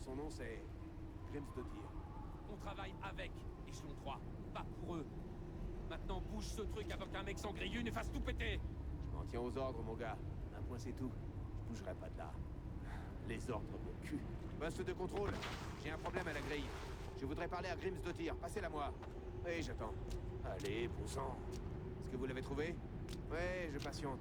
son nom c'est... Grimsdottir. On travaille avec Échelon 3, pas pour eux. Maintenant bouge ce truc avant qu'un mec sans grille ne fasse tout péter. Je m'en tiens aux ordres, mon gars. Un point c'est tout. Je bougerai pas de là. Les ordres, mon cul. Poste de contrôle. J'ai un problème à la grille. Je voudrais parler à Grimsdottir. Passez-la moi. Oui, j'attends. Allez, bon sang. Est-ce que vous l'avez trouvé? Ouais, je patiente.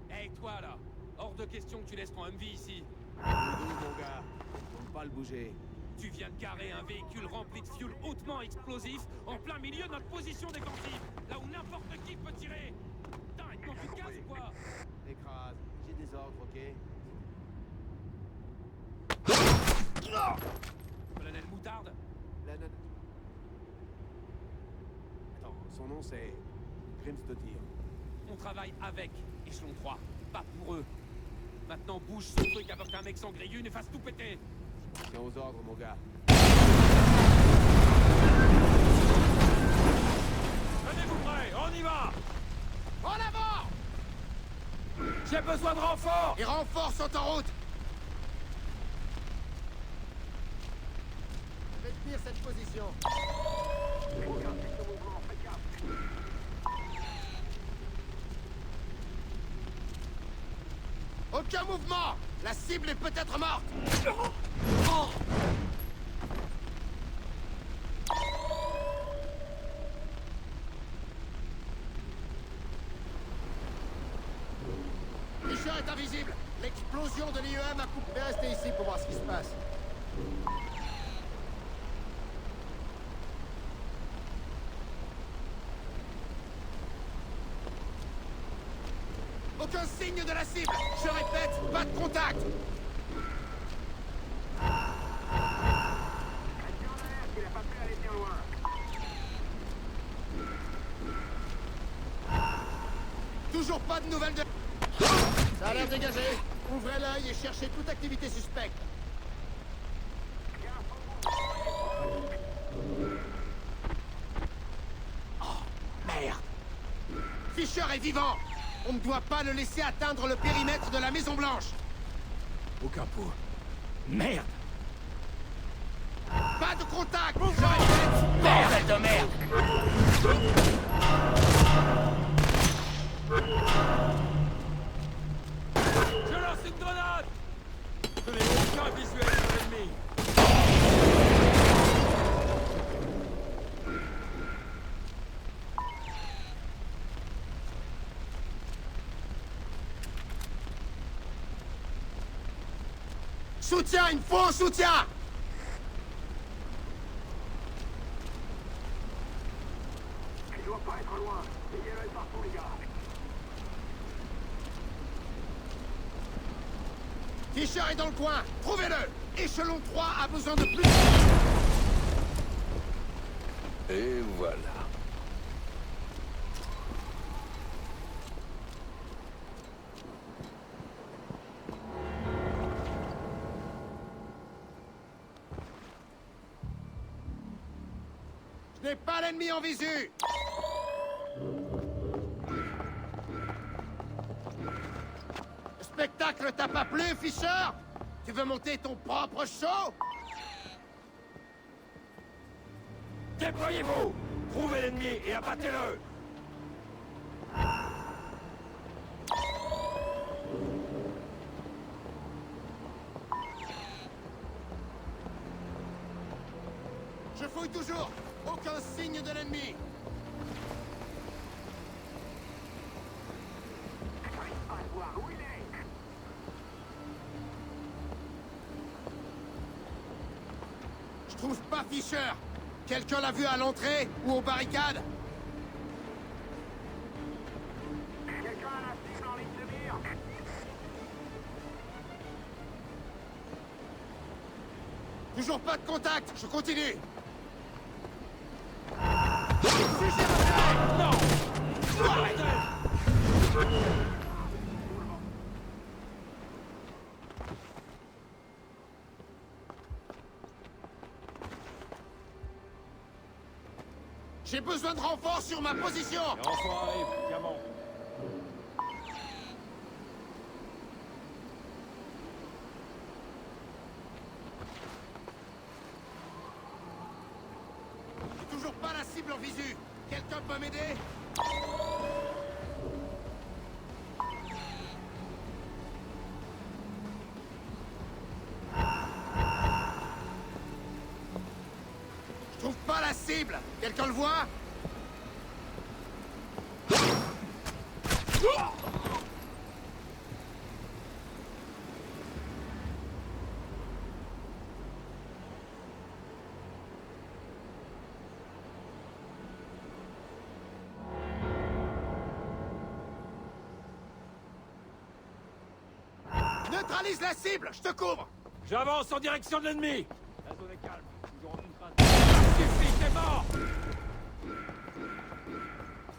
Hey, toi là, hors de question que tu laisses ton Humvee ici. Doudou, mon gars. Faut ne pas le bouger. Tu viens de garer un véhicule rempli de fuel hautement explosif en plein milieu de notre position défensive, là où n'importe qui peut tirer. Putain, il te manque une case ou quoi? Écrase. J'ai des ordres, ok? Colonel Moutarde? Attends, son nom c'est... Grimsdottir. On travaille avec Échelon 3, pas pour eux. Maintenant bouge ce truc avant qu'un mec sans grille ne fasse tout péter. Je m'en tiens aux ordres, mon gars. Tenez-vous prêts, on y va! En avant! J'ai besoin de renfort! Les renforts sont en route! Je vais tenir cette position. Aucun mouvement! La cible est peut-être morte! Fisher est invisible! L'explosion de l'IEM a coupé. Restez ici pour voir ce qui se passe. Aucun signe de la cible! Je répète, pas de contact! Toujours pas de nouvelles de... Ça a l'air dégagé. Ouvrez l'œil et cherchez toute activité suspecte. Oh, merde! Fisher est vivant! On ne doit pas le laisser atteindre le périmètre de la Maison Blanche. Au capot. Merde! Pas de contact! Je répète, Bordel de merde! Je lance une grenade! Je n'ai aucun visuel sur l'ennemi. soutien, il me faut un soutien! Il doit pas être loin. Ayez l'œil partout, les gars. Fisher est dans le coin. Trouvez-le. Échelon 3 a besoin de plus. Et voilà. Je n'ai pas l'ennemi en visu. Le spectacle t'a pas plu, Fisher? Tu veux monter ton propre show? Déployez-vous! Trouvez l'ennemi et abattez-le! Je fouille toujours. Aucun signe de l'ennemi. J'arrive pas à le voir. Où il est? Je trouve pas Fisher. Quelqu'un l'a vu à l'entrée ou aux barricades? Quelqu'un a la cible en ligne de mire? Toujours pas de contact. Je continue. Non! J'ai besoin de renforts sur ma position. Les renforts arrivent, diamant. cible en visu. Quelqu'un peut m'aider? Je trouve pas la cible. Quelqu'un le voit? Neutralise la cible, je te couvre! J'avance en direction de l'ennemi. La zone est calme. Toujours en train. Suffit, t'es mort.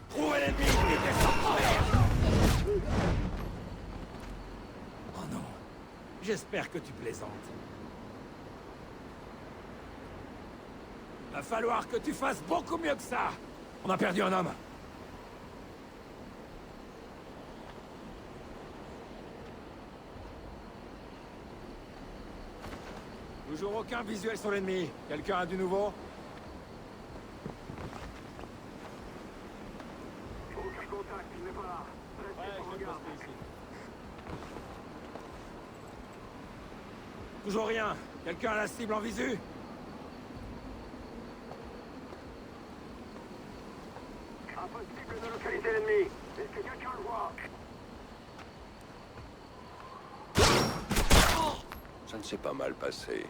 Trouvez l'ennemi et descends en l'air. Oh non. J'espère que tu plaisantes. Va falloir que tu fasses beaucoup mieux que ça. On a perdu un homme. Toujours aucun visuel sur l'ennemi. Quelqu'un a du nouveau? Aucun contact, il n'est pas là. Restez en garde. Toujours rien. Quelqu'un a la cible en visu? Impossible de localiser l'ennemi. Est-ce que quelqu'un le voit? Ça ne s'est pas mal passé.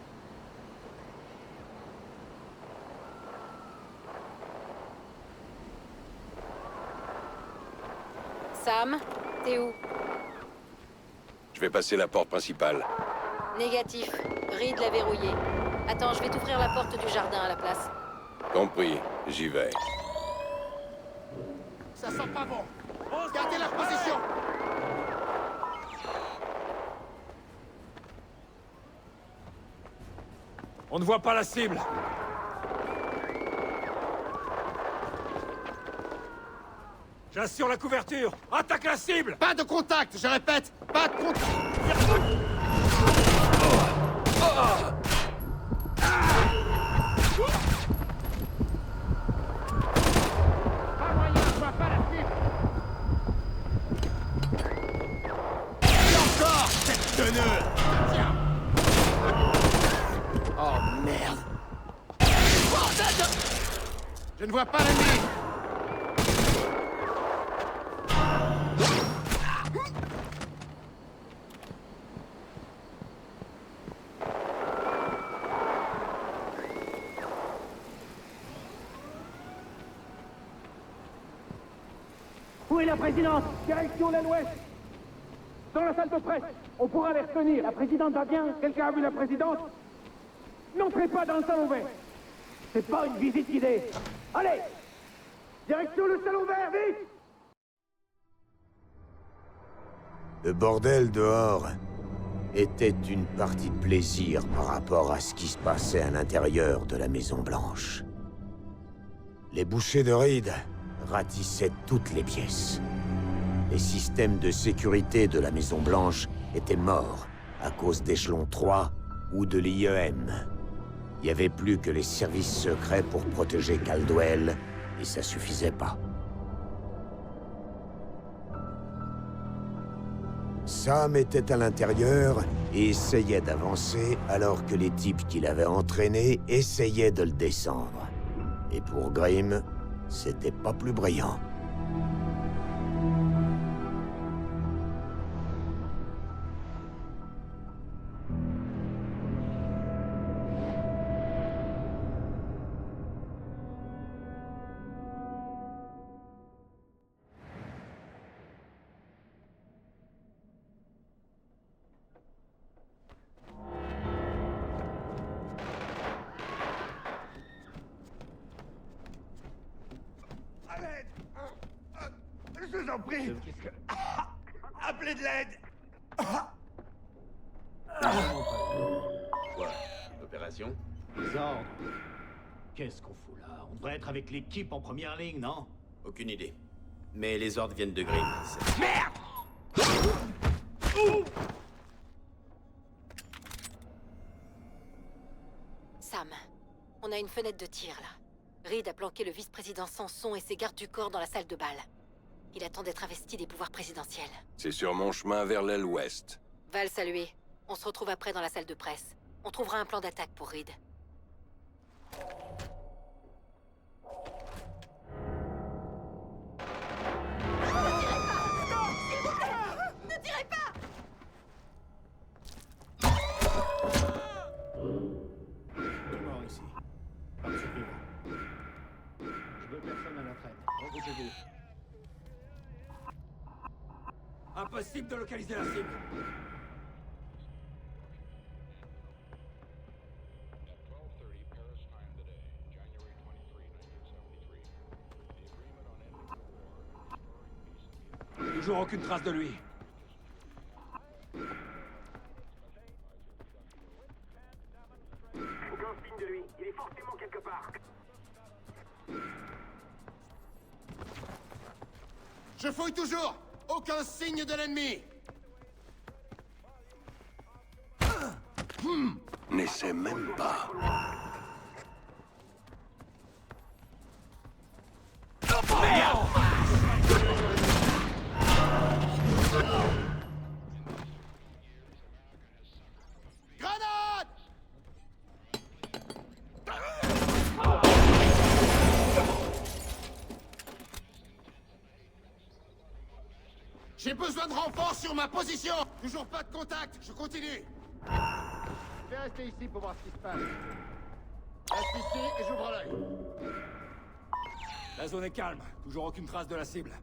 Sam, t'es où? Je vais passer la porte principale. Négatif. Reed l'a verrouillé. Attends, je vais t'ouvrir la porte du jardin à la place. Compris, j'y vais. Ça sent pas bon. Gardez la position. On ne voit pas la cible. J'assure la couverture. Attaque la cible. Pas de contact, je répète, pas de contact. Pas moyen, je vois pas la cible. Et encore cette tenue. Tiens. Oh merde. Bordel de... Je ne vois pas l'ennemi. Où est la présidente? Direction l'aile-ouest. Dans la salle de presse. On pourra les retenir. La présidente va bien? Quelqu'un a vu la présidente? N'entrez pas dans le salon vert. C'est pas une visite guidée. Allez! Direction le salon vert, vite! Le bordel dehors était une partie de plaisir par rapport à ce qui se passait à l'intérieur de la Maison-Blanche. Les bouchers de Reed ratissaient toutes les pièces. Les systèmes de sécurité de la Maison-Blanche étaient morts à cause d'échelon 3 ou de l'IEM. Il n'y avait plus que les services secrets pour protéger Caldwell, et ça suffisait pas. Sam était à l'intérieur et essayait d'avancer alors que les types qui l'avaient entraîné essayaient de le descendre. Et pour Grimm, c'était pas plus brillant. Je vous en prie. Appelez de l'aide. Quoi? Opération? Les ordres. Qu'est-ce qu'on fout là? On devrait être avec l'équipe en première ligne, non? Aucune idée. Mais les ordres viennent de Grimm. Sam, on a une fenêtre de tir là. Reed a planqué le vice-président Sanson et ses gardes du corps dans la salle de bal. Il attend d'être investi des pouvoirs présidentiels. C'est sur mon chemin vers l'aile ouest. Val, salué. On se retrouve après dans la salle de presse. On trouvera un plan d'attaque pour Reed. Ne tirez pas! Mort ici. Pas de survivants. Je veux personne à la traîne. Regroupez-vous. Impossible de localiser la cible. Toujours aucune trace de lui. Aucun signe de lui. Il est forcément quelque part. Je fouille toujours. Aucun signe de l'ennemi. N'essaie même pas. Grenade! J'ai besoin de renfort sur ma position. Toujours pas de contact. Je continue. Je vais rester ici pour voir ce qui se passe. Reste ici et j'ouvre l'œil. La zone est calme. Toujours aucune trace de la cible.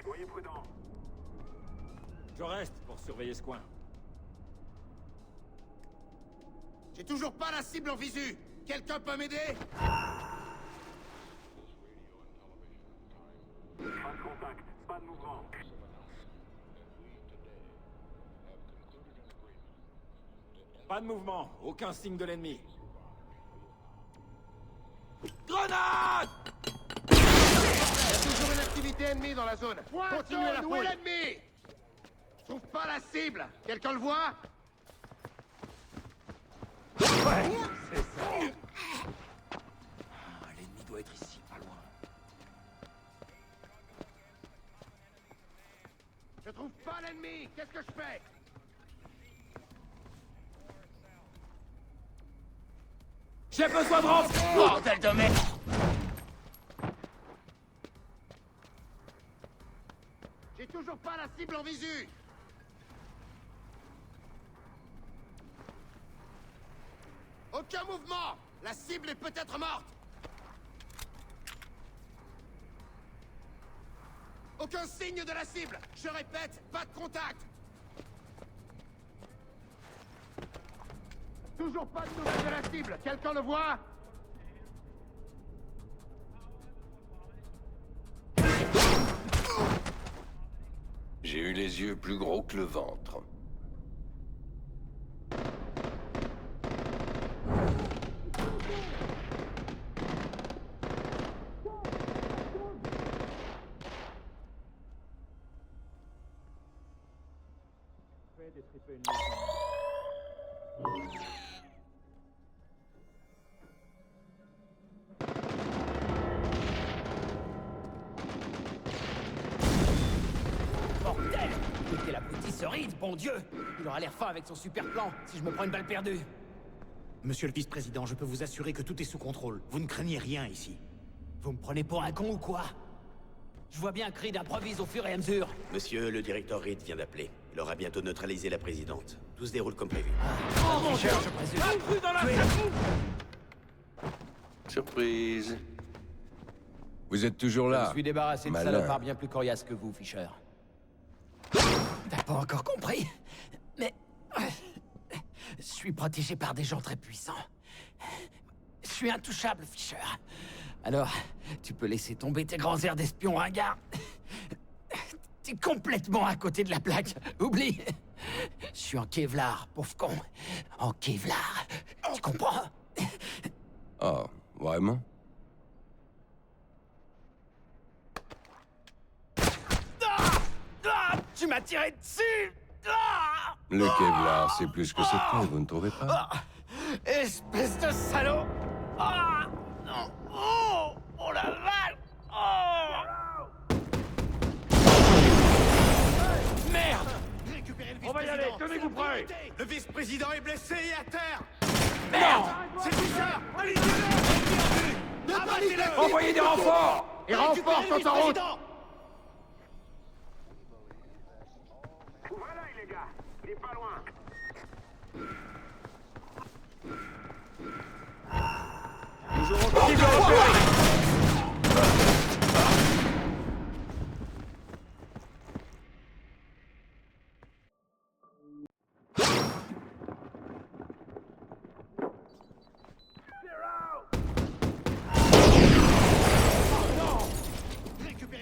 Soyez prudents. Je reste pour surveiller ce coin. J'ai toujours pas la cible en visu. Quelqu'un peut m'aider? Pas de contact. Pas de mouvement. Pas de mouvement. Aucun signe de l'ennemi. Grenade! Il y a toujours une activité ennemie dans la zone. Continuez la fouille. Où est l'ennemi? Je trouve pas la cible. Quelqu'un le voit? C'est ça. L'ennemi doit être ici, pas loin. Je trouve pas l'ennemi. Qu'est-ce que je fais? J'ai besoin de renfort! Bordel de merde! J'ai toujours pas la cible en visu! Aucun mouvement! La cible est peut-être morte! Aucun signe de la cible! Je répète, pas de contact! Toujours pas de nouvelles de la cible! Quelqu'un le voit? J'ai eu les yeux plus gros que le ventre. Bordel! Écoutez l'abruti ce Reed, bon Dieu! Il aura l'air fin avec son super plan, si je me prends une balle perdue. Monsieur le vice-président, je peux vous assurer que tout est sous contrôle. Vous ne craignez rien ici. Vous me prenez pour un con ou quoi? Je vois bien que Reed improvise au fur et à mesure. Monsieur, le directeur Reed vient d'appeler. Il aura bientôt neutralisé la présidente. Tout se déroule comme prévu. Oh mon Dieu, je présume. Intrus dans la Surprise. Vous êtes toujours là? Je me suis débarrassé de Malin. salopards bien plus coriaces que vous, Fisher. T'as pas encore compris? Mais... Je suis protégé par des gens très puissants. Je suis intouchable, Fisher. Alors, tu peux laisser tomber tes grands airs d'espion ringard. T'es complètement à côté de la plaque. Oublie. Je suis en Kevlar, pauvre con. En Kevlar. Tu comprends? Oh, vraiment? Ah! Ah! Tu m'as tiré dessus! Ah! Le Kevlar, c'est plus que c'est prêt, vous ne trouvez pas? Espèce de salaud! Ah! Non! Oh! Oh la vache! Oh! Merde! On va y aller, tenez-vous prêts! Le vice-président est blessé et à terre! Merde! C'est Fischer! Allez-y! Abattez-le! Envoyez des renforts! Les renforts sont en route! Voilà, les gars. Il est pas loin. Nous aurons cible repérée!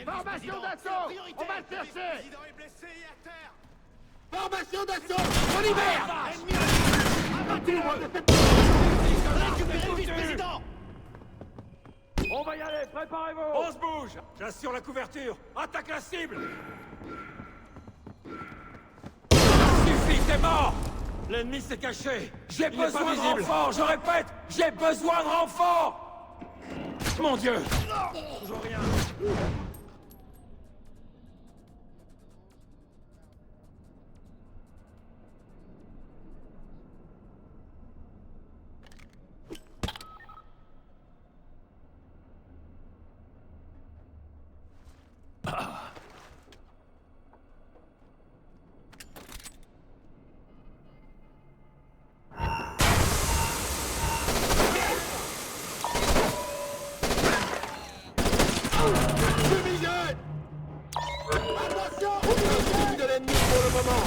Formation d'assaut! On va le chercher! Le président est blessé et à terre! Formation d'assaut! On libère! Ennemi! Récupérez le vice-président! On va y aller, préparez-vous! On se bouge! J'assure la couverture! Attaque la cible! Suffit, c'est mort! L'ennemi s'est caché! J'ai besoin de renfort! Je répète, j'ai besoin de renfort! Mon Dieu! Toujours rien! Fumigène! Attention! Aucune de l'ennemi pour le moment!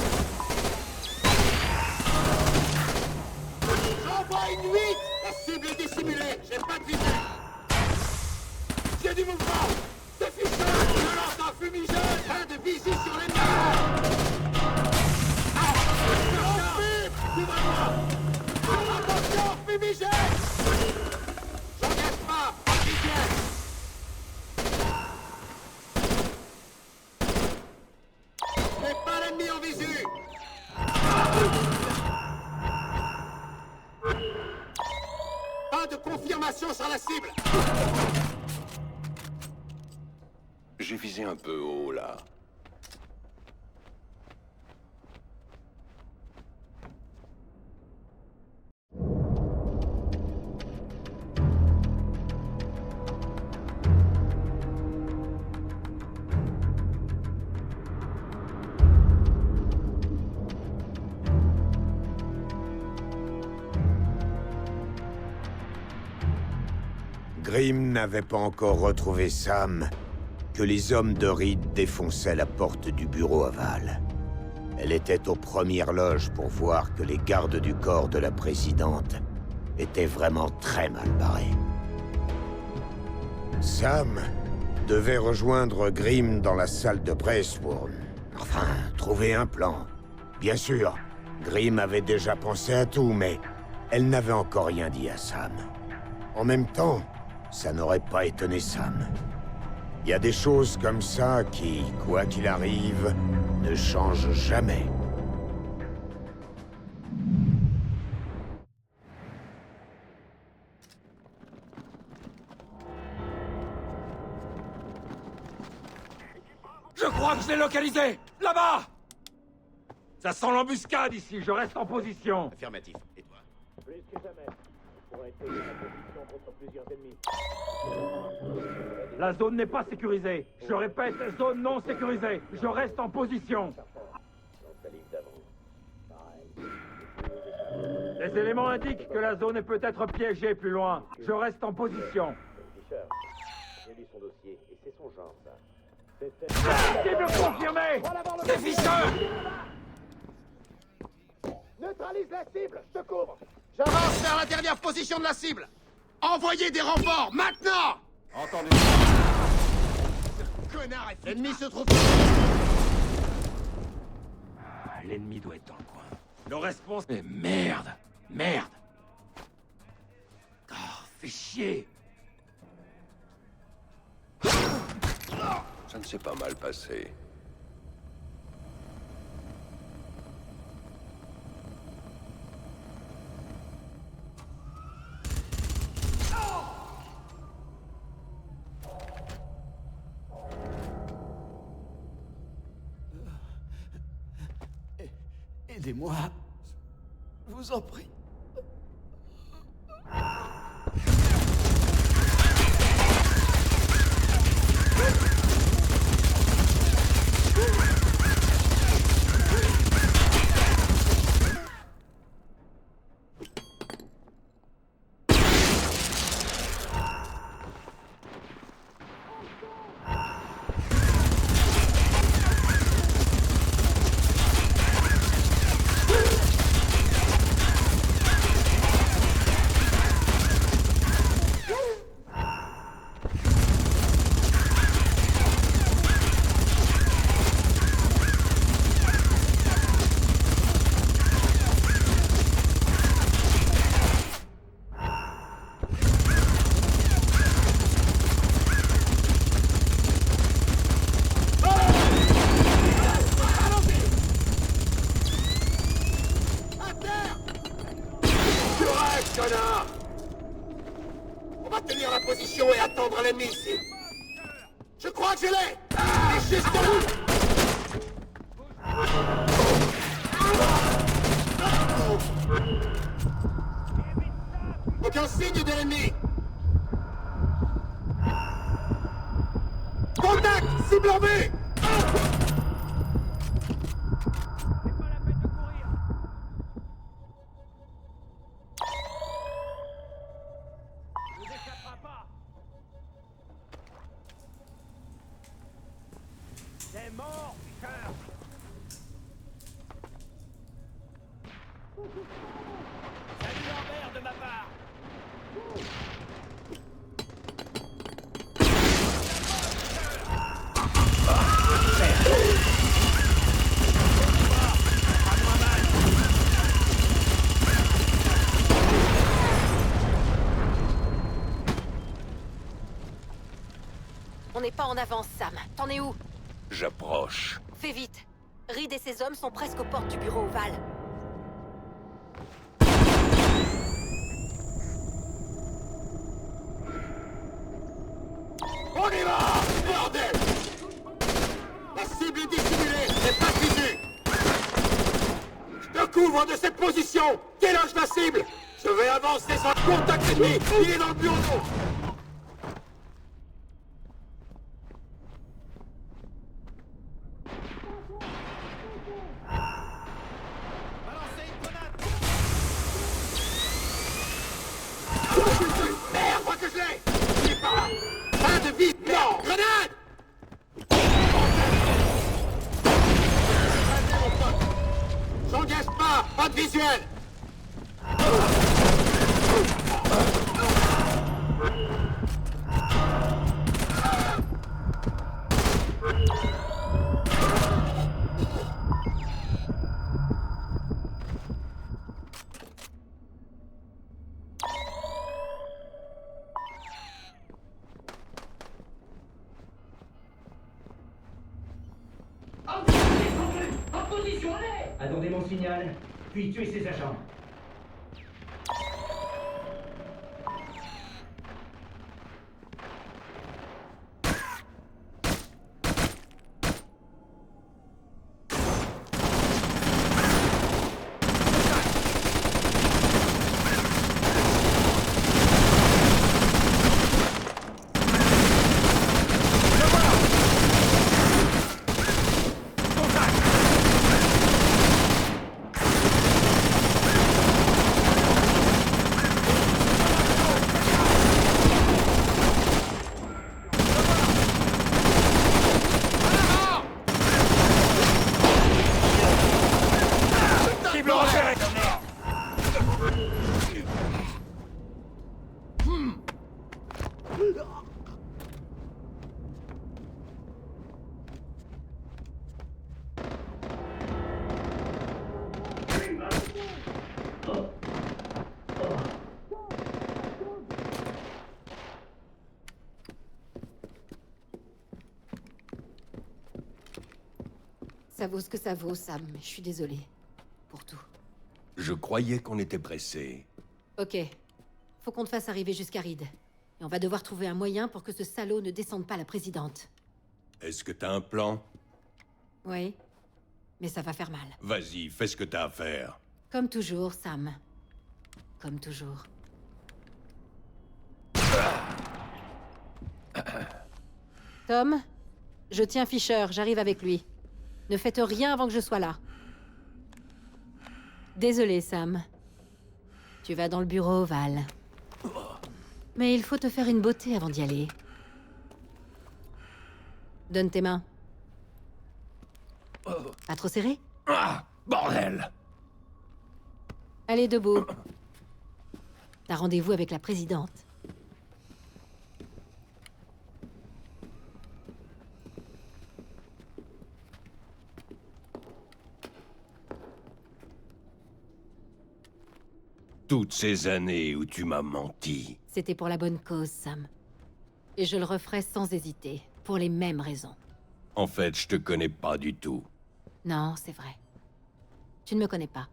J'envoie une 8! La cible est dissimulée! J'ai pas de visée! J'ai du mouvement! C'est Fischer! Je lance un fumigène! Pas de visu sur l'ennemi! Attention! Fumigène! J'engage pas! Fumigène! J'ai pas l'ennemi en visu! Pas de confirmation sur la cible! J'ai visé un peu haut, là. Grimm n'avait pas encore retrouvé Sam que les hommes de Reed défonçaient la porte du bureau aval. Elle était aux premières loges pour voir que les gardes du corps de la présidente étaient vraiment très mal barrés. Sam devait rejoindre Grimm dans la salle de presse pour... enfin, trouver un plan. Bien sûr, Grimm avait déjà pensé à tout, mais elle n'avait encore rien dit à Sam. En même temps, ça n'aurait pas étonné Sam. Il y a des choses comme ça qui, quoi qu'il arrive, ne changent jamais. Je crois que je l'ai localisé! Là-bas! Ça sent l'embuscade ici, je reste en position. Affirmatif. Et toi? Plus que jamais. On pourra être en position contre plusieurs ennemis. La zone n'est pas sécurisée. Je répète, zone non sécurisée. Je reste en position. Les éléments indiquent que la zone est peut-être piégée plus loin. Je reste en position. J'ai lu son dossier, et c'est son genre, ça. Cible confirmée! C'est Fischer! Neutralise la cible! Je te couvre! J'avance vers la dernière position de la cible! Envoyez des renforts, maintenant! Entendu. Connard! L'ennemi se trouve... L'ennemi doit être dans le coin. Le responsable... Merde! Merde! Oh, fais chier! Ça ne s'est pas mal passé. Aidez-moi. Je vous en prie. Connard! On va tenir la position et attendre l'ennemi ici. Je crois que je l'ai! Il est juste là! Aucun signe de l'ennemi! Contact! Cible en vue! C'est mort, Fisher! Salut Lambert de ma part! On n'est pas en avance, Sam. T'en es où? J'approche. Fais vite. Reed et ses hommes sont presque aux portes du bureau ovale. On y va! Bordel! La cible est dissimulée, c'est pas visé! Je te couvre de cette position! Déloge la cible! Je vais avancer sur le contact ennemi! Il est dans le bureau! Merde, moi que je l'ai! Il est par là! Pas de vie! Non! Grenade! J'engage pas de visuel! En position, allez! Attendez mon signal, puis tuez ses agents. Ça vaut ce que ça vaut, Sam. Je suis désolée. Pour tout. Je croyais qu'on était pressé. Ok. Faut qu'on te fasse arriver jusqu'à Reed. Et on va devoir trouver un moyen pour que ce salaud ne descende pas la présidente. Est-ce que t'as un plan? Oui. mais ça va faire mal. Vas-y, fais ce que t'as à faire. Comme toujours, Sam. Comme toujours. Tom, je tiens Fisher, j'arrive avec lui. Ne faites rien avant que je sois là. Désolé, Sam. Tu vas dans le bureau ovale. Mais il faut te faire une beauté avant d'y aller. Donne tes mains. Pas trop serré? Ah, bordel! Allez, debout. T'as rendez-vous avec la présidente. Toutes ces années où tu m'as menti. C'était pour la bonne cause, Sam. Et je le referai sans hésiter, pour les mêmes raisons. En fait, je te connais pas du tout. Non, c'est vrai. Tu ne me connais pas.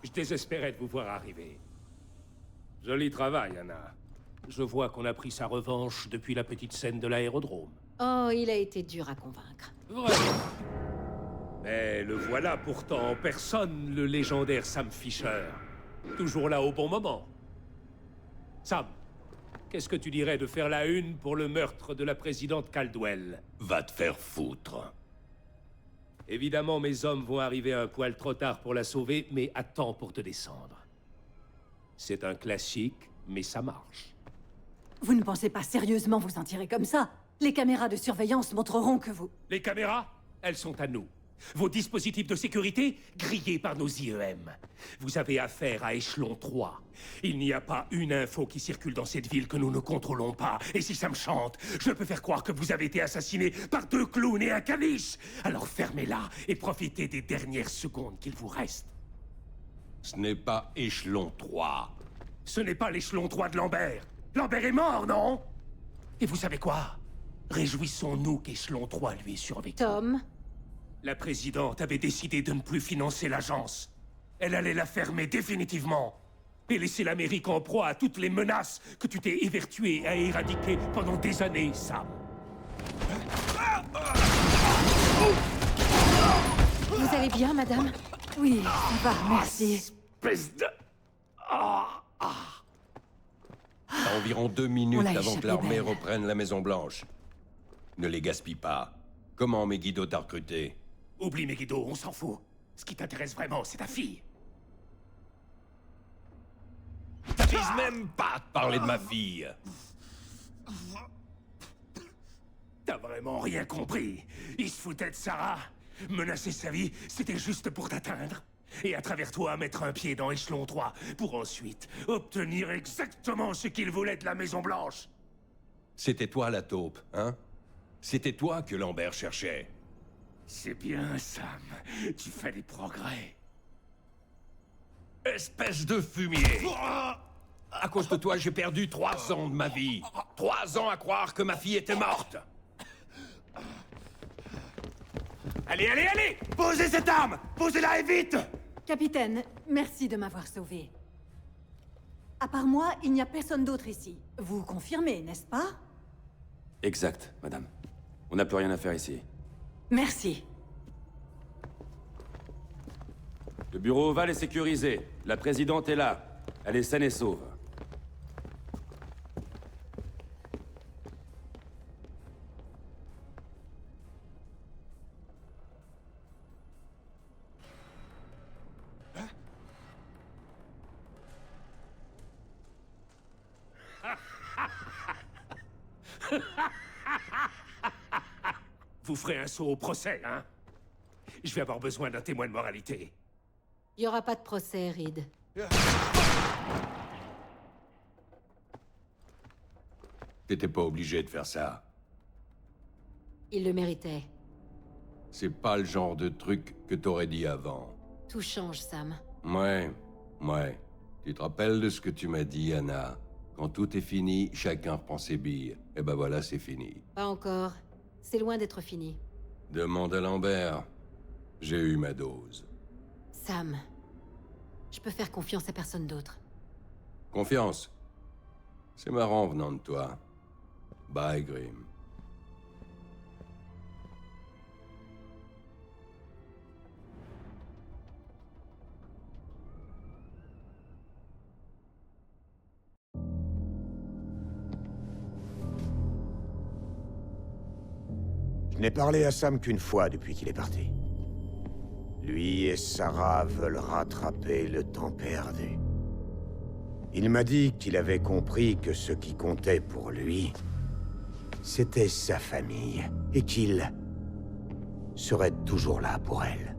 Je désespérais de vous voir arriver. Joli travail, Anna. Je vois qu'on a pris sa revanche depuis la petite scène de l'aérodrome. Oh, il a été dur à convaincre. Vraiment. Mais le voilà pourtant en personne, le légendaire Sam Fisher. Toujours là au bon moment. Sam, qu'est-ce que tu dirais de faire la une pour le meurtre de la présidente Caldwell? Va te faire foutre. Évidemment, mes hommes vont arriver un poil trop tard pour la sauver, mais à temps pour te descendre. C'est un classique, mais ça marche. Vous ne pensez pas sérieusement vous en tirer comme ça? Les caméras de surveillance montreront que vous... Les caméras, elles sont à nous. Vos dispositifs de sécurité, grillés par nos IEM. Vous avez affaire à échelon 3. Il n'y a pas une info qui circule dans cette ville que nous ne contrôlons pas. Et si ça me chante, je peux faire croire que vous avez été assassiné par 2 clowns et un caniche. Alors fermez-la et profitez des dernières secondes qu'il vous reste. Ce n'est pas échelon 3. Ce n'est pas l'échelon 3 de Lambert. Lambert est mort, non? Et vous savez quoi? Réjouissons-nous qu'échelon 3 lui ait survécu. Tom? La présidente avait décidé de ne plus financer l'agence. Elle allait la fermer définitivement. Et laisser l'Amérique en proie à toutes les menaces que tu t'es évertué à éradiquer pendant des années, Sam. Vous allez bien, madame? Oui, ça va, merci. Espèce de... T'as environ 2 On minutes l'a avant échappé que l'armée belle. reprenne la Maison Blanche. Ne les gaspille pas. Comment Megiddo t'a recruté? Oublie Megiddo, on s'en fout. Ce qui t'intéresse vraiment, c'est ta fille. T'avises même pas de parler de ma fille. T'as vraiment rien compris. Il se foutait de Sarah. Menacer sa vie, c'était juste pour t'atteindre. Et à travers toi, mettre un pied dans échelon 3, pour ensuite obtenir exactement ce qu'il voulait de la Maison Blanche. C'était toi la taupe, hein? C'était toi que Lambert cherchait. C'est bien, Sam. Tu fais des progrès. Espèce de fumier! À cause de toi, j'ai perdu 3 ans de ma vie. 3 ans à croire que ma fille était morte. Allez, allez, allez! Posez cette arme! Posez-la et vite! Capitaine, merci de m'avoir sauvé. À part moi, il n'y a personne d'autre ici. Vous confirmez, n'est-ce pas? Exact, madame. On n'a plus rien à faire ici. Merci. Le bureau ovale est sécurisé. La présidente est là. Elle est saine et sauve. Vous ferez un saut au procès, hein? Je vais avoir besoin d'un témoin de moralité. Il n'y aura pas de procès, Reed. T'étais pas obligé de faire ça. Il le méritait. C'est pas le genre de truc que t'aurais dit avant. Tout change, Sam. Ouais. Tu te rappelles de ce que tu m'as dit, Anna? Quand tout est fini, chacun reprend ses billes. Et ben voilà, c'est fini. Pas encore. C'est loin d'être fini. Demande à Lambert. J'ai eu ma dose. Sam, je peux faire confiance à personne d'autre. Confiance. C'est marrant venant de toi. Bye, Grim. Je n'ai parlé à Sam qu'une fois depuis qu'il est parti. Lui et Sarah veulent rattraper le temps perdu. Il m'a dit qu'il avait compris que ce qui comptait pour lui, c'était sa famille, et qu'il serait toujours là pour elle.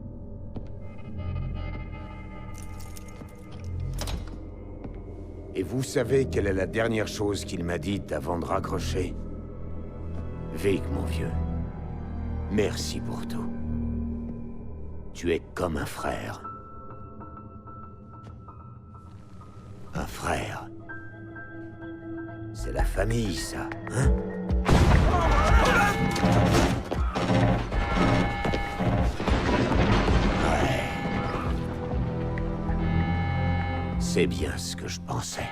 Et vous savez quelle est la dernière chose qu'il m'a dite avant de raccrocher? Vic, mon vieux, merci pour tout. Tu es comme un frère. Un frère. C'est la famille, ça, hein? Ouais. C'est bien ce que je pensais.